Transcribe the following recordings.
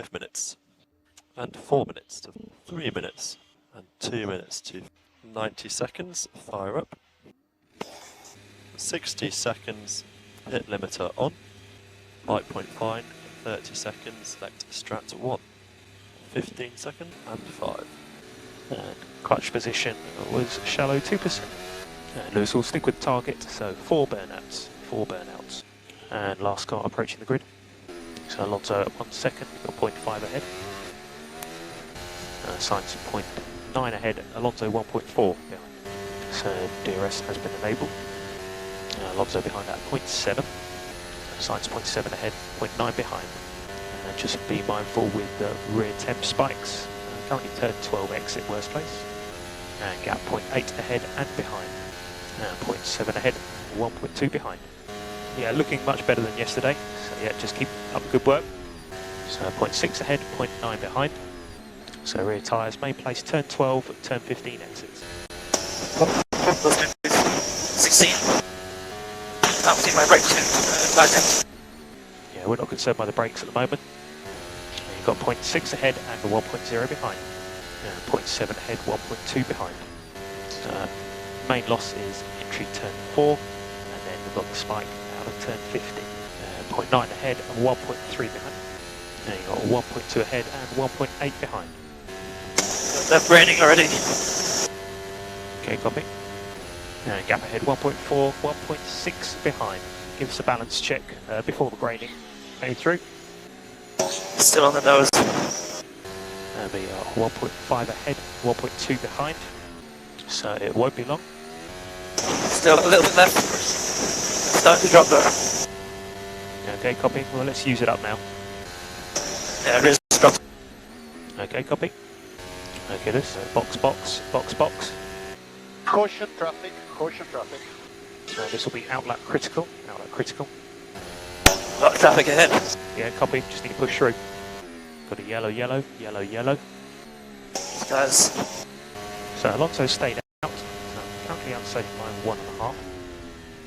5 minutes, and 4 minutes to 3 minutes, and 2 minutes to 90 seconds, fire up. 60 seconds, hit limiter on. Light point fine, 30 seconds, left strat 1. 15 seconds, and 5. And clutch position was shallow 2%. And Lewis will stick with target, so 4 burnouts. And last car approaching the grid. So Alonso at 1 second, got 0.5 ahead. Sainz 0.9 ahead, Alonso 1.4 behind. So DRS has been enabled. Alonso behind at 0.7. Sainz 0.7 ahead, 0.9 behind. And just be mindful with the rear temp spikes. Currently turn 12 exit worst place. And gap 0.8 ahead and behind. 0.7 ahead, 1.2 behind. Yeah, looking much better than yesterday. So yeah, just keep up the good work. So 0.6 ahead, 0.9 behind. So rear tyres, main place, turn 12, turn 15 exits. 16. Can't see my brakes. Yeah, we're not concerned by the brakes at the moment. You've got 0.6 ahead and 1.0 behind. 0.7 ahead, 1.2 behind. Main loss is entry turn 4, and then we've got the spike out of turn 50. 0.9 ahead and 1.3 behind. Now you've got 1.2 ahead and 1.8 behind. Left braining already. Okay, copy. Gap ahead 1.4, 1.6 behind. Give us a balance check before the braining. Going through. Still on the nose. And we are 1.5 ahead, 1.2 behind. So it won't be long. Still a little bit left. Starting to drop though. Okay, copy. Well, let's use it up now. Yeah, it is dropped. Okay, copy. Okay, this box, box, box, box. Caution traffic, caution traffic. So this will be outlap critical, A lot of traffic ahead. Yeah, copy. Just need to push through. Got a yellow, yellow, yellow, yellow. Guys. So Alonso stayed out. Currently unsafe by 1.5.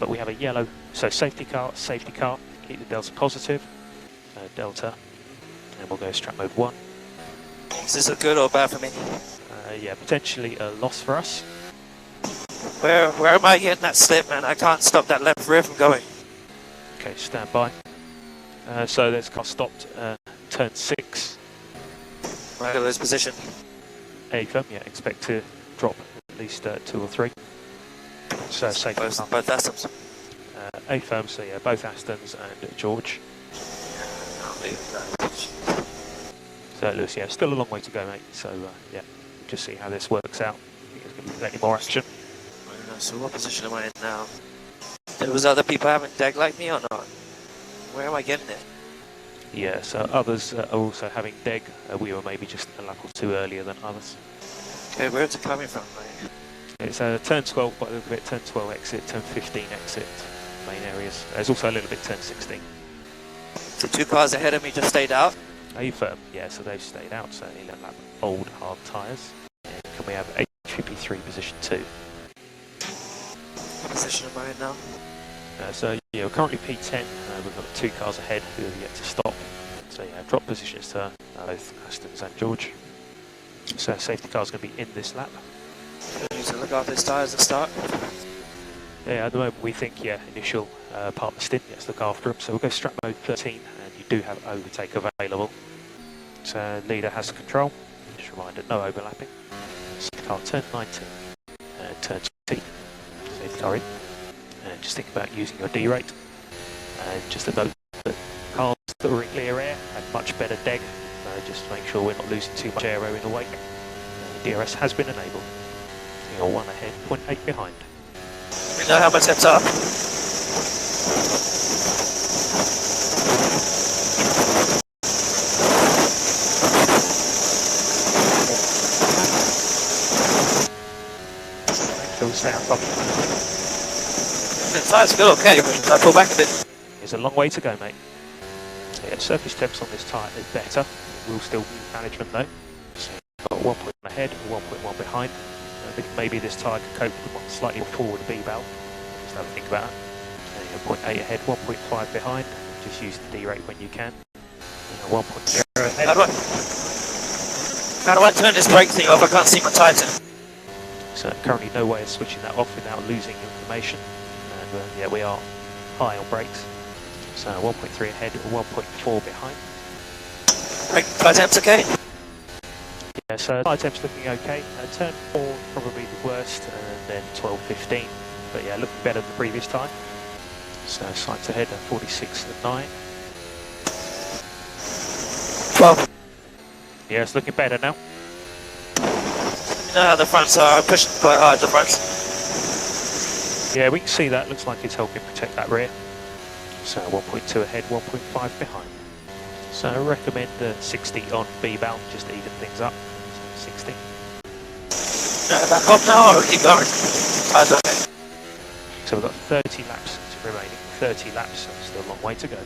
But we have a yellow. So safety car, keep the delta positive. Delta. And we'll go strat mode 1. Is this a good or bad for me? Yeah, potentially a loss for us. Where am I getting that slip, man? I can't stop that left rear from going. Okay, stand by. So there's car stopped, turn 6. Right at this position. A-firm, yeah, expect to drop at least 2 or 3. So safe. Both Astons. A-firm, so yeah, both Astons and George. So Lewis, yeah, still a long way to go, mate. So yeah, just see how this works out. I think there's going to be plenty more action. So what position am I in now? There was other people having deg like me or not? Where am I getting it? Yeah, so others are also having deg. We were maybe just a lap or 2 earlier than others. Okay, where's it coming from, mate? It's turn 12 by the look of it, turn 12 exit, turn 15 exit, main areas. There's also a little bit turn 16. The 2 cars ahead of me just stayed out. A-firm, yeah, so they've stayed out, so they don't have old hard tyres. Can we have HPP3 position 2? What position am I in now? So yeah, we're currently P10, we've got 2 cars ahead who have yet to stop. So yeah, drop positions to both Astons and George. So safety car's going to be in this lap. I need to look after his tyres and start. Yeah, at the moment we think, yeah, initial part of the stint, let's look after him. So we'll go strat mode 13, and you do have overtake available. So leader has control. Just a reminder, no overlapping. Safety car turn 19, turn 20. Safety car in. And just think about using your D rate. And just a note that cars that were in clear air had much better deg. Just to make sure we're not losing too much aero in the wake. DRS has been enabled. You're 1 ahead, 0.8 behind. We know how my steps are. The tyres feel okay, I pull back a bit. It's a long way to go, mate. So yeah, surface temps on this tyre is better. We'll still be management though. So got 1 point ahead, 1.1 behind. I think maybe this tyre can cope with one slightly more forward B-belt. Just have a think about it. 0.8 ahead, 1.5 behind. Just use the D rate when you can. 1.0 ahead. How do I turn this brake thing off? I can't see my tyres. So currently no way of switching that off without losing information. And yeah, we are high on brakes. So 1.3 ahead, 1.4 behind. Brake tyre temps okay? Yeah, so tyre temps looking okay. Turn 4 probably the worst, and then 12, 15. But yeah, looking better than the previous time. So sights ahead at 46 at 9. 12. Yeah, it's looking better now. You know how the fronts are, I'm pushing quite hard the fronts. Yeah, we can see that. Looks like it's helping protect that rear. So 1.2 ahead, 1.5 behind. So I recommend the 60 on B-bound just to even things up. So 60. Back off now or keep going? Tyres okay. So we've got 30 laps remaining. 30 laps, so still a long way to go.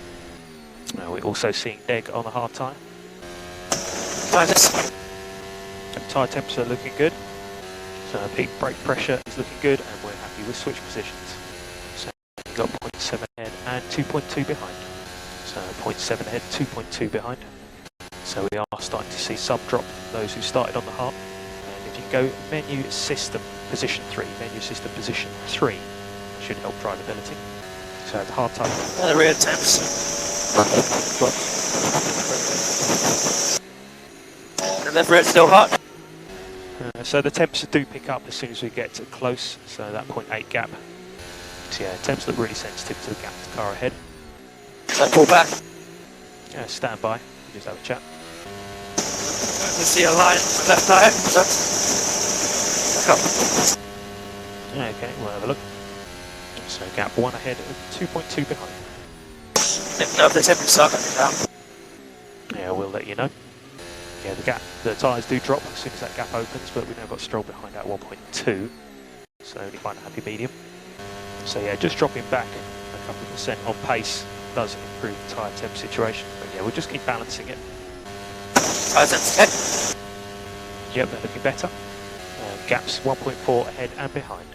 Now we're also seeing Deg on the hard tyre. Tyres. Tyre temps are looking good. So peak brake pressure is looking good, and we're happy with switch positions. So we've got 0.7 ahead and 2.2 behind. So 0.7 ahead, 2.2 behind. So we are starting to see sub drop from those who started on the hard. And if you go menu system position 3, menu system position 3 should help drivability. So the hard tyre. The rear temps. The left rear still hot. So the temps do pick up as soon as we get close, so that 0.8 gap. So yeah, temps look really sensitive to the gap to the car ahead. So pull back. Yeah, stand by, just have a chat. You see a line left tyre. Okay, we'll have a look. So gap 1 ahead and 2.2 behind. Let me know if the temps start coming down. Yeah, we'll let you know. Yeah, the tyres do drop as soon as that gap opens, but we've now got Stroll behind at 1.2, so only find a happy medium. So yeah, just dropping back a couple of percent on pace does improve the tyre temp situation, but yeah, we'll just keep balancing it. Tyre temps okay. Yep, they're looking better. Gaps 1.4 ahead and behind.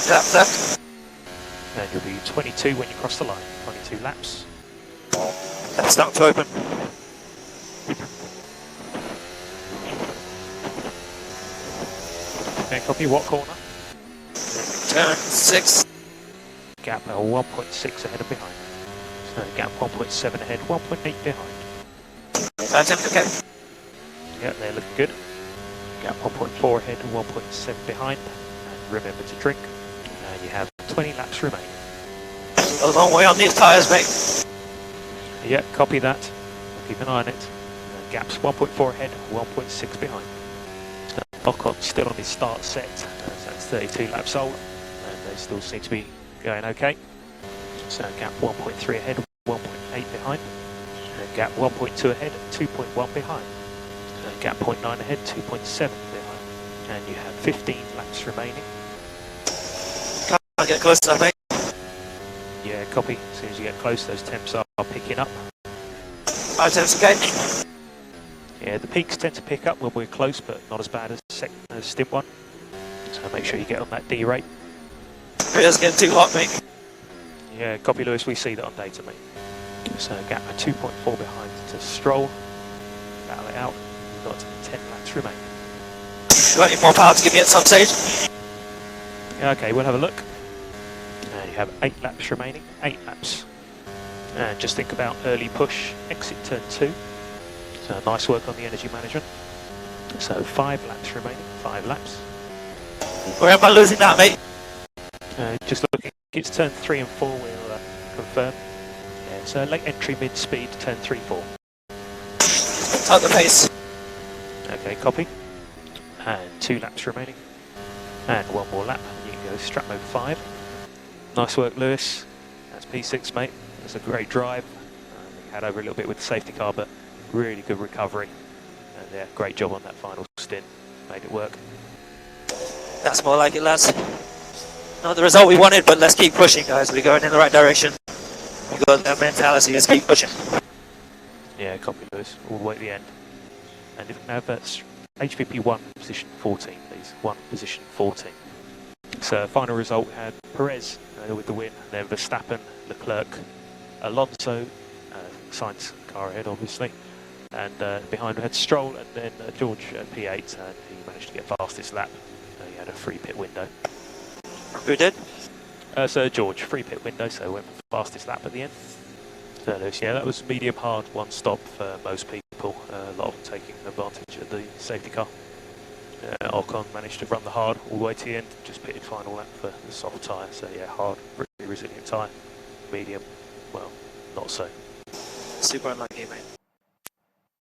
Left, left. And you'll be 22 when you cross the line, 22 laps. That's not to open. Okay, copy what corner? Turn 6. Gap 1.6 ahead and behind. So gap 1.7 ahead, 1.8 behind. Tyre temps okay. Yep, they're looking good. Gap 1.4 ahead, 1.7 behind. And remember to drink. And you have 20 laps remaining. A long way on these tyres, mate. Yep, copy that. Keep an eye on it. Gaps 1.4 ahead, 1.6 behind. Ocon still on his start set, so that's 32 laps old, and they still seem to be going okay. So gap 1.3 ahead, 1.8 behind. And gap 1.2 ahead, 2.1 behind. And gap 0.9 ahead, 2.7 behind. And you have 15 laps remaining. Can't get close to that, mate. Yeah, copy. As soon as you get close, those temps are picking up. Tyre temps okay. Yeah, the peaks tend to pick up when we're close, but not as bad as stint 1. So make sure you get on that D rate. Rear's getting too hot, mate. Yeah, copy Lewis, we see that on data, mate. So gap 2.4 behind to Stroll. Battle it out. We've got 10 laps remaining. You got any more power to give me at some stage? Yeah, okay, we'll have a look. You have 8 laps remaining, 8 laps. And just think about early push, exit turn 2. So nice work on the energy management. So 5 laps remaining, 5 laps. Where am I losing that, mate? Just looking, it's turn 3 and 4, we'll confirm. Yeah, so late entry, mid speed, turn 3, 4. Up the pace. Okay, copy. And 2 laps remaining. And 1 more lap, you can go strap mode 5. Nice work, Lewis. That's P6, mate. That's a great drive. We had over a little bit with the safety car, but really good recovery. And yeah, great job on that final stint. Made it work. That's more like it, lads. Not the result we wanted, but let's keep pushing, guys. We're going in the right direction. We've got that mentality, let's keep pushing. Yeah, copy, Lewis. All the way to the end. And if we can have HPP 1 position 14, please. 1 position 14. So final result, we had Perez with the win, then Verstappen, Leclerc, Alonso, Sainz car ahead obviously, And behind we had Stroll and then George P8, and he managed to get fastest lap. He had a free pit window. Who did? So George, free pit window, so went for fastest lap at the end. So yeah, that was medium hard, one stop for most people. A lot of them taking advantage of the safety car. Ocon managed to run the hard all the way to the end, just pitted final lap for the soft tyre. So yeah, hard, really resilient tyre. Medium, well, not so. Super unlucky, mate.